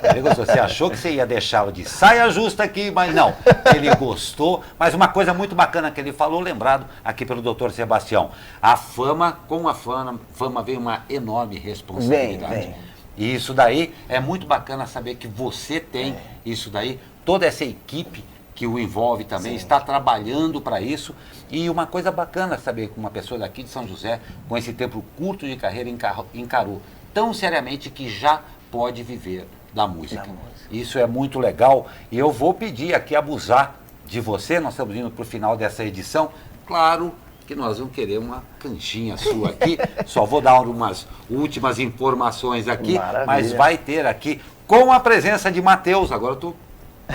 Ele gostou. Você achou que você ia deixá-lo de saia justa aqui, mas não. Ele gostou. Mas uma coisa muito bacana que ele falou, lembrado aqui pelo doutor Sebastião. A fama, com a fama vem uma enorme responsabilidade. Vem. E isso daí é muito bacana saber que você tem isso daí, toda essa equipe que o envolve também, está trabalhando para isso. E uma coisa bacana saber que uma pessoa daqui de São José, com esse tempo curto de carreira, encarou tão seriamente que já pode viver da música. Isso é muito legal e eu vou pedir aqui, abusar de você, nós estamos indo para o final dessa edição, claro que nós vamos querer uma canchinha sua aqui, só vou dar umas últimas informações aqui, Maravilha. mas vai ter aqui, com a presença de Matheus, agora eu tô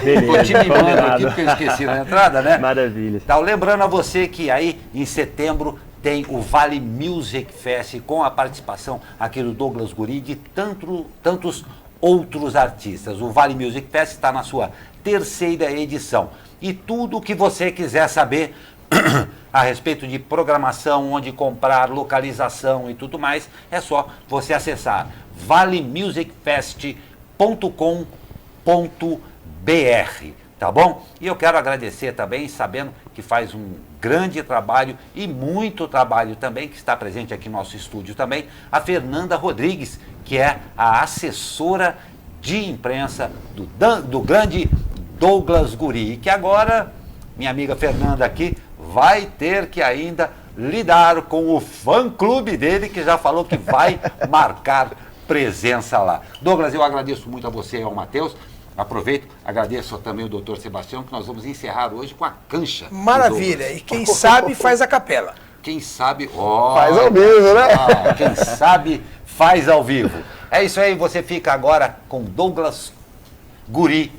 Beleza, te mimando aqui combinado. porque eu esqueci na entrada, né? Maravilha. Então, lembrando a você que aí em setembro tem o Vale Music Fest com a participação aqui do Douglas Guri e de tantos outros artistas. O Vale Music Fest está na sua 3ª edição. E tudo o que você quiser saber a respeito de programação, onde comprar, localização e tudo mais, é só você acessar valemusicfest.com.br, tá bom? E eu quero agradecer também, sabendo que faz um grande trabalho e muito trabalho também, que está presente aqui no nosso estúdio também, a Fernanda Rodrigues, que é a assessora de imprensa do grande Douglas Guri, e que agora, minha amiga Fernanda aqui, vai ter que ainda lidar com o fã-clube dele, que já falou que vai marcar presença lá. Douglas, eu agradeço muito a você e ao Matheus. Aproveito, agradeço também o doutor Sebastião, que nós vamos encerrar hoje com a cancha. Maravilha. E quem sabe faz a capela. quem sabe... ó, Faz ao vivo, né? quem sabe faz ao vivo. É isso aí, você fica agora com Douglas Guri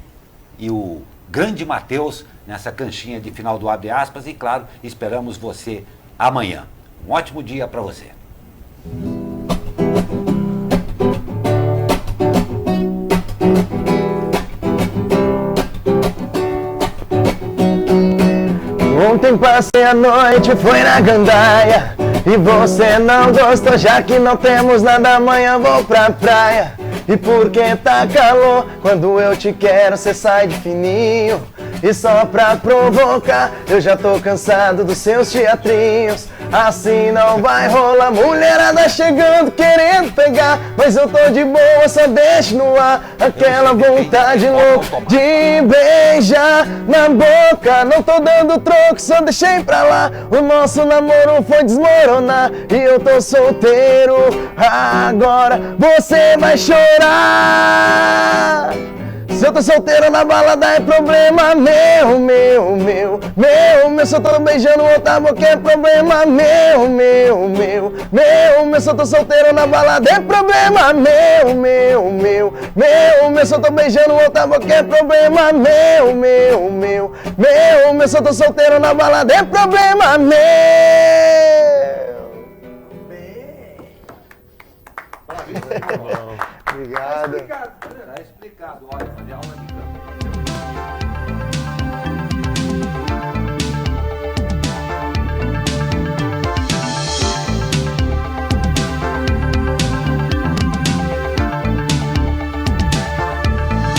e o grande Matheus nessa canchinha de final do Abre Aspas e, claro, esperamos você amanhã. Um ótimo dia para você. Ontem passei a noite, foi na gandaia, e você não gostou, já que não temos nada, amanhã vou pra praia. E porque tá calor, quando eu te quero, cê sai de fininho. E só pra provocar, eu já tô cansado dos seus teatrinhos. Assim não vai rolar, mulherada chegando querendo pegar, mas eu tô de boa, só deixo no ar aquela vontade louca de beijar na boca. Não tô dando troco, só deixei pra lá. O nosso namoro foi desmoronar e eu tô solteiro. Agora você vai chorar. Se eu tô solteiro na balada é problema meu. Se eu tô beijando outra boca é problema meu. Se eu tô solteiro na balada é problema meu. Se eu tô beijando outra boca é problema meu. Se eu tô solteiro na balada é problema meu. Obrigado. Tá explicado, olha, fazer aula